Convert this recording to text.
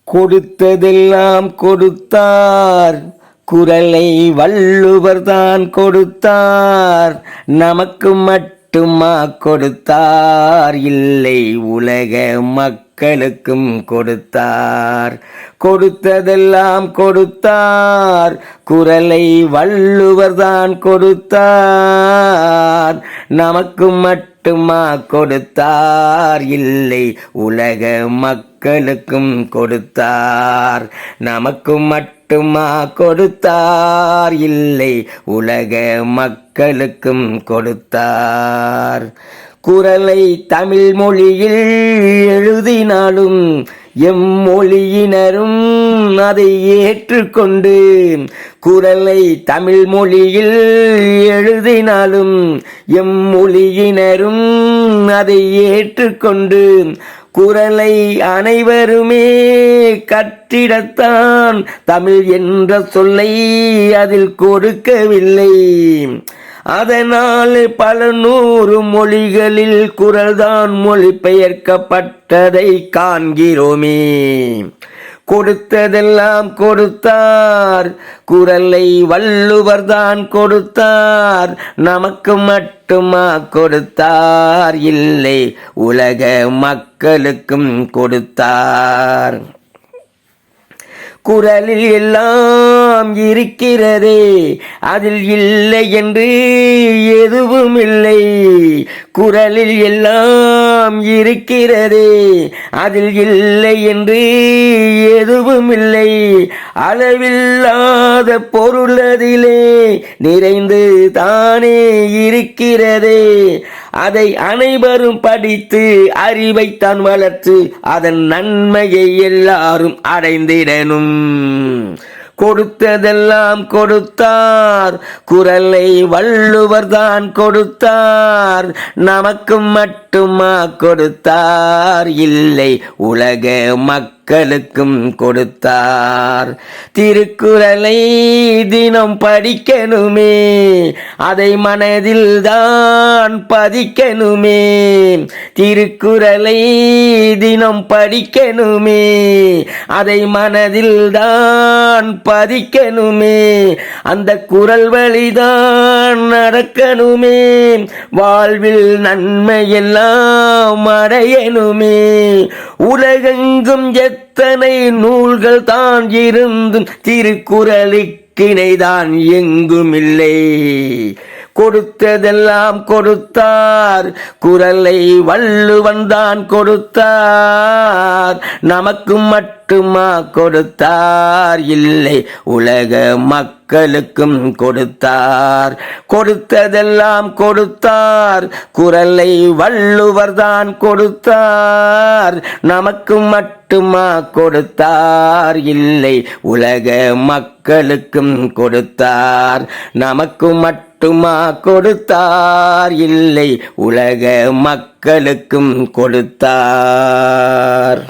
கொடுத்ததெல்லாம் கொடுத்தார், குரலை வள்ளுவர் தான் கொடுத்தார். நமக்கு மட்டுமா கொடுத்தார், இல்லை உலக மக்களுக்கும் கொடுத்தார். கொடுத்ததெல்லாம் கொடுத்தார், குரலை வள்ளுவர் தான் கொடுத்தார். நமக்கு மட்டுமா கொடுத்தார், இல்லை உலக மக்களுக்கும் கொடுத்தார். நமக்கு மட்டுமா கொடுத்தார், இல்லை உலக மக்களுக்கும் கொடுத்தார். குரலை தமிழ் மொழியில் எழுதினாலும் எம்மொழியினரும் அதை ஏற்றுக்கொண்டு, குரலை தமிழ் மொழியில் எழுதினாலும் எம்மொழியினரும் அதை ஏற்றுக்கொண்டு, குரலை அனைவருமே கற்றிடத்தான் தமிழ் என்ற சொல்லை அதில் கொடுக்கவில்லை. அதனால் பல நூறு மொழிகளில் குரல்தான் மொழிபெயர்க்கப்பட்டதை காண்கிறோமே. கொடுத்ததெல்லாம் கொடுத்தார், குரலை வள்ளுவர் தான் கொடுத்தார். நமக்கு மட்டுமா கொடுத்தார், இல்லை உலக மக்களுக்கும் கொடுத்தார். குரலில் எல்லாம் இருக்கிறதே, அதில் இல்லை என்று எதுவும் இல்லை. குரலில் எல்லாம் இருக்கிறதே, அதில் இல்லை என்று எதுவும் இல்லை. அளவில்லாத பொருள் அதிலே நிறைந்து தானே இருக்கிறதே. அதை அனைவரும் படித்து அறிவைத்தான் வளர்த்து அதன் நன்மையை எல்லாரும் அடைந்திடணும். கொடுத்ததெல்லாம் கொடுத்தார், குரலை வள்ளுவர் தான் கொடுத்தார். நமக்கு மட்டுமா கொடுத்தார், இல்லை உலக மக்களுக்கும் கொடுத்தார். திருக்குறளை தினம் படிக்கணுமே, அதை மனதில் தான் பதிக்கணுமே. திருக்குறளை தினம் படிக்கணுமே, அதை மனதில் தான் பதிக்கணுமே. அந்த குரல் வழிதான் நடக்கணுமே, வாழ்வில் நன்மை எல்லாம் அடையணுமே. உலகெங்கும் எத்தனை நூல்கள் தான் இருந்தும் திருக்குறளுக்கிணைதான் எங்கும் இல்லை. கொடுத்ததெல்லாம் கொடுத்தார், குரலை வள்ளுவன் தான் கொடுத்தார். நமக்கு மட்டுமா கொடுத்தார், இல்லை உலக மக்களுக்கும் கொடுத்தார். கொடுத்ததெல்லாம் கொடுத்தார், குரலை வள்ளுவர் தான் கொடுத்தார். நமக்கு மட்டுமா கொடுத்தார், இல்லை உலக மக்களுக்கும் கொடுத்தார். நமக்கு மட்டுமா கொடுத்தார், இல்லை உலக மக்களுக்கும் கொடுத்தார்.